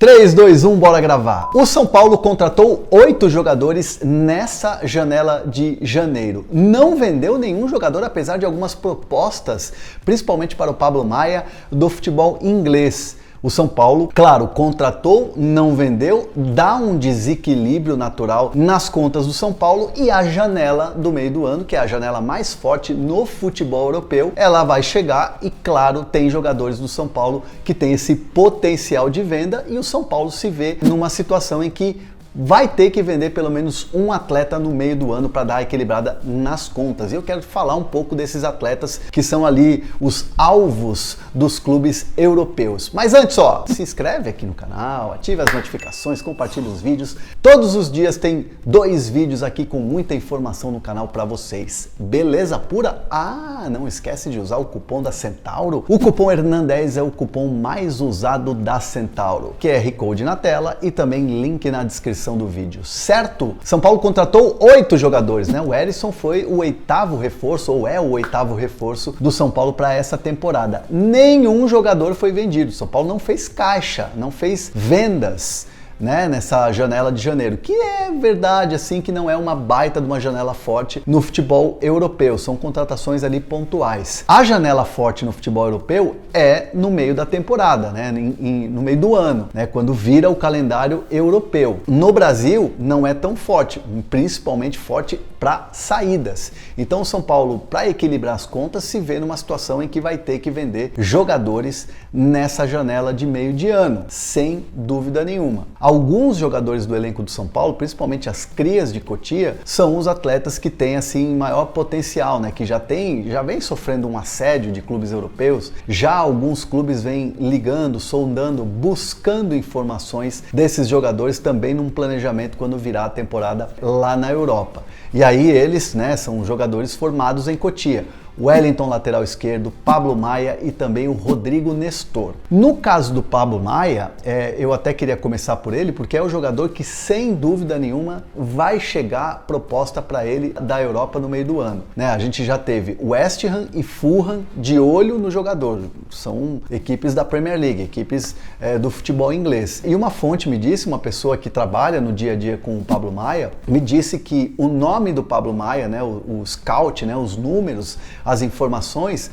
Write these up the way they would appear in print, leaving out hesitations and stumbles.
3, 2, 1, bora gravar. O São Paulo contratou 8 jogadores nessa janela de janeiro. Não vendeu nenhum jogador, apesar de algumas propostas, principalmente para o Pablo Maia, do futebol inglês. O São Paulo, claro, contratou, não vendeu, dá um desequilíbrio natural nas contas do São Paulo e a janela do meio do ano, que é a janela mais forte no futebol europeu, ela vai chegar e, claro, tem jogadores do São Paulo que tem esse potencial de venda e o São Paulo se vê numa situação em que vai ter que vender pelo menos um atleta no meio do ano para dar a equilibrada nas contas. E eu quero falar um pouco desses atletas que são ali os alvos dos clubes europeus. Mas antes, ó, se inscreve aqui no canal, ative as notificações, compartilhe os vídeos. Todos os dias tem 2 vídeos aqui com muita informação no canal para vocês. Beleza pura? Ah, não esquece de usar o cupom da Centauro. O cupom Hernandez é o cupom mais usado da Centauro. QR Code na tela e também link na descrição do vídeo, certo? São Paulo contratou 8 jogadores, né? O Herisson foi o 8º reforço, ou é o 8º reforço do São Paulo para essa temporada. Nenhum jogador foi vendido. São Paulo não fez caixa, não fez vendas, né, nessa janela de janeiro, que é verdade, assim, que não é uma baita de uma janela forte no futebol europeu, são contratações ali pontuais. A janela forte no futebol europeu é no meio da temporada, né, no meio do ano, né, quando vira o calendário europeu. No Brasil não é tão forte, principalmente forte para saídas. Então o São Paulo, para equilibrar as contas, se vê numa situação em que vai ter que vender jogadores nessa janela de meio de ano, sem dúvida nenhuma. Alguns jogadores do elenco do São Paulo, principalmente as crias de Cotia, são os atletas que têm assim maior potencial, né? Que já vem sofrendo um assédio de clubes europeus. Já alguns clubes vêm ligando, sondando, buscando informações desses jogadores também num planejamento quando virar a temporada lá na Europa. E aí eles, né, são jogadores formados em Cotia. Wellington, lateral esquerdo, Pablo Maia e também o Rodrigo Nestor. No caso do Pablo Maia, eu até queria começar por ele, porque é o jogador que, sem dúvida nenhuma, vai chegar proposta para ele da Europa no meio do ano, né? A gente já teve West Ham e Fulham de olho no jogador. São equipes da Premier League, equipes do futebol inglês. E uma fonte me disse, uma pessoa que trabalha no dia a dia com o Pablo Maia, me disse que o nome do Pablo Maia, né, o scout, né, os números, as informações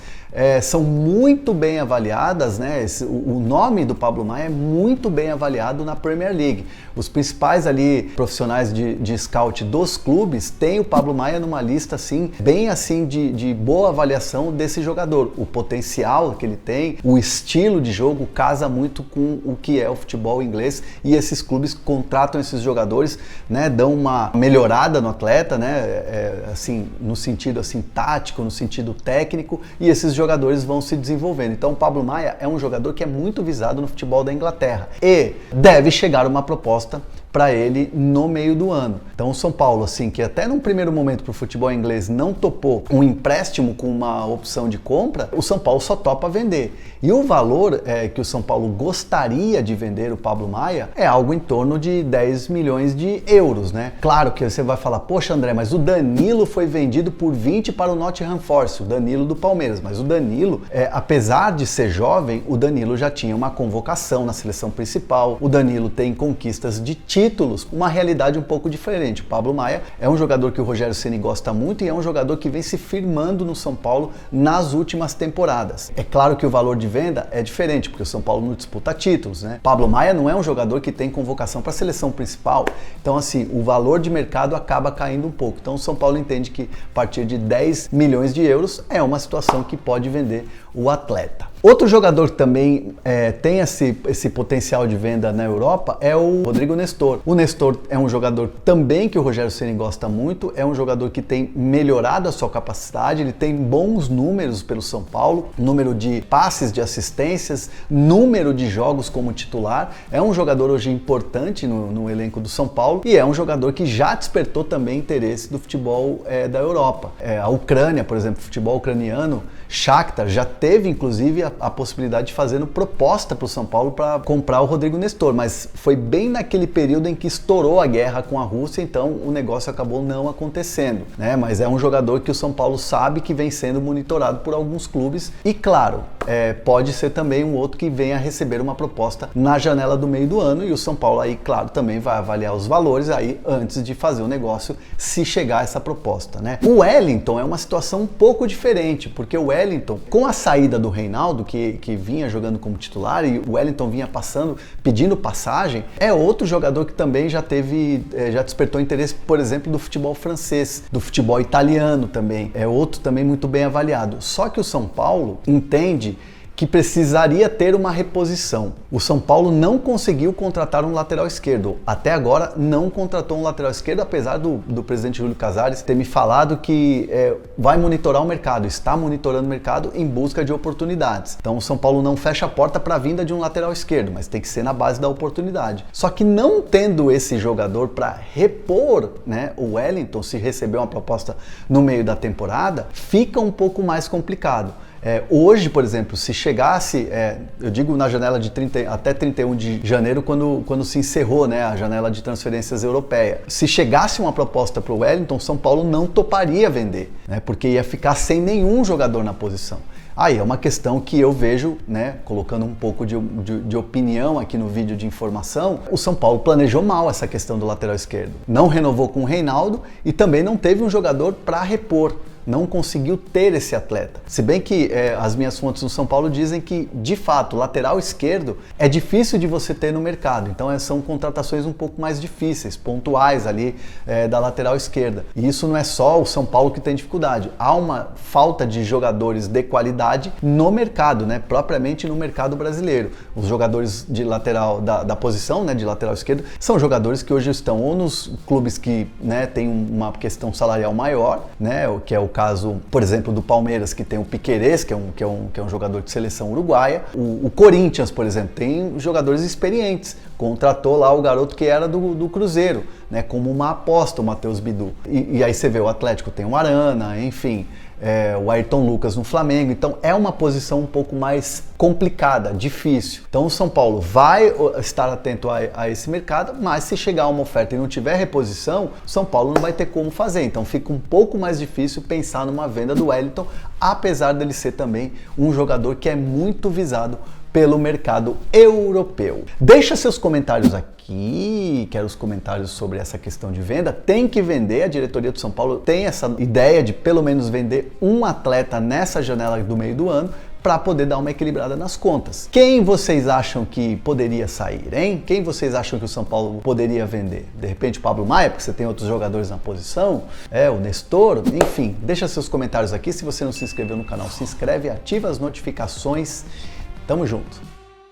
são muito bem avaliadas, né? O nome do Pablo Maia é muito bem avaliado na Premier League. Os principais ali profissionais de scout dos clubes têm o Pablo Maia numa lista assim, bem assim de boa avaliação desse jogador. O potencial que ele tem, o estilo de jogo casa muito com o que é o futebol inglês e esses clubes contratam esses jogadores, né? Dão uma melhorada no atleta, né? Assim, no sentido assim tático, no sentido técnico, e esses jogadores vão se desenvolvendo. Então o Pablo Maia é um jogador que é muito visado no futebol da Inglaterra e deve chegar uma proposta para ele no meio do ano. Então o São Paulo, assim, que até num primeiro momento para o futebol inglês não topou um empréstimo com uma opção de compra, o São Paulo só topa vender. E o valor que o São Paulo gostaria de vender o Pablo Maia é algo em torno de 10 milhões de euros, né? Claro que você vai falar, poxa André, mas o Danilo foi vendido por 20 para o Nottingham Forest, o Danilo do Palmeiras, mas o Danilo, apesar de ser jovem, o Danilo já tinha uma convocação na seleção principal, o Danilo tem conquistas de títulos, uma realidade um pouco diferente. O Pablo Maia é um jogador que o Rogério Ceni gosta muito e é um jogador que vem se firmando no São Paulo nas últimas temporadas. É claro que o valor de venda é diferente, porque o São Paulo não disputa títulos, né? Pablo Maia não é um jogador que tem convocação para a seleção principal, então assim, o valor de mercado acaba caindo um pouco. Então o São Paulo entende que a partir de 10 milhões de euros é uma situação que pode vender o atleta. Outro jogador que também tem esse potencial de venda na Europa é o Rodrigo Nestor. O Nestor é um jogador também que o Rogério Ceni gosta muito, é um jogador que tem melhorado a sua capacidade, ele tem bons números pelo São Paulo, número de passes, de assistências, número de jogos como titular, é um jogador hoje importante no elenco do São Paulo e é um jogador que já despertou também interesse do futebol da Europa. A Ucrânia, por exemplo, futebol ucraniano, Shakhtar já teve inclusive a possibilidade de fazer proposta para o São Paulo para comprar o Rodrigo Nestor, mas foi bem naquele período em que estourou a guerra com a Rússia, então o negócio acabou não acontecendo, né? Mas é um jogador que o São Paulo sabe que vem sendo monitorado por alguns clubes e, claro, pode ser também um outro que venha receber uma proposta na janela do meio do ano, e o São Paulo aí, claro, também vai avaliar os valores aí antes de fazer o negócio, se chegar a essa proposta, né? O Wellington é uma situação um pouco diferente, porque o Wellington, com a saída do Reinaldo, que vinha jogando como titular, e o Wellington vinha pedindo passagem, é outro jogador que também já despertou interesse, por exemplo, do futebol francês, do futebol italiano também, é outro também muito bem avaliado. Só que o São Paulo entende que precisaria ter uma reposição. O São Paulo não conseguiu contratar um lateral esquerdo. Até agora não contratou um lateral esquerdo, apesar do presidente Júlio Casares ter me falado que vai monitorar o mercado, está monitorando o mercado em busca de oportunidades. Então o São Paulo não fecha a porta para a vinda de um lateral esquerdo, mas tem que ser na base da oportunidade. Só que não tendo esse jogador para repor, né, o Wellington, se receber uma proposta no meio da temporada, fica um pouco mais complicado. Hoje, por exemplo, se chegasse, eu digo na janela de até 31 de janeiro, quando se encerrou, né, a janela de transferências europeia, se chegasse uma proposta para o Wellington, São Paulo não toparia vender, né, porque ia ficar sem nenhum jogador na posição. Aí é uma questão que eu vejo, né, colocando um pouco de opinião aqui no vídeo de informação, o São Paulo planejou mal essa questão do lateral esquerdo. Não renovou com o Reinaldo e também não teve um jogador para repor. Não conseguiu ter esse atleta. Se bem que as minhas fontes no São Paulo dizem que, de fato, lateral esquerdo é difícil de você ter no mercado. Então são contratações um pouco mais difíceis, pontuais ali da lateral esquerda. E isso não é só o São Paulo que tem dificuldade. Há uma falta de jogadores de qualidade no mercado, né? Propriamente no mercado brasileiro. Os jogadores de lateral, da posição, né, de lateral esquerdo, são jogadores que hoje estão ou nos clubes que, né, tem uma questão salarial maior, né, que é o caso, por exemplo, do Palmeiras, que tem o Piquerez, que é um jogador de seleção uruguaia. O Corinthians, por exemplo, tem jogadores experientes. Contratou lá o garoto que era do Cruzeiro, né, como uma aposta, o Matheus Bidu. E aí você vê o Atlético, tem o Arana, enfim, o Ayrton Lucas no Flamengo. Então é uma posição um pouco mais complicada, difícil. Então o São Paulo vai estar atento a esse mercado, mas se chegar uma oferta e não tiver reposição, o São Paulo não vai ter como fazer. Então fica um pouco mais difícil pensar numa venda do Wellington, apesar dele ser também um jogador que é muito visado pelo mercado europeu. Deixa seus comentários aqui, quero os comentários sobre essa questão de venda. Tem que vender, a diretoria do São Paulo tem essa ideia de pelo menos vender um atleta nessa janela do meio do ano, para poder dar uma equilibrada nas contas. Quem vocês acham que poderia sair, hein? Quem vocês acham que o São Paulo poderia vender? De repente o Pablo Maia, porque você tem outros jogadores na posição, o Nestor, enfim. Deixa seus comentários aqui. Se você não se inscreveu no canal, se inscreve, ativa as notificações. Tamo junto!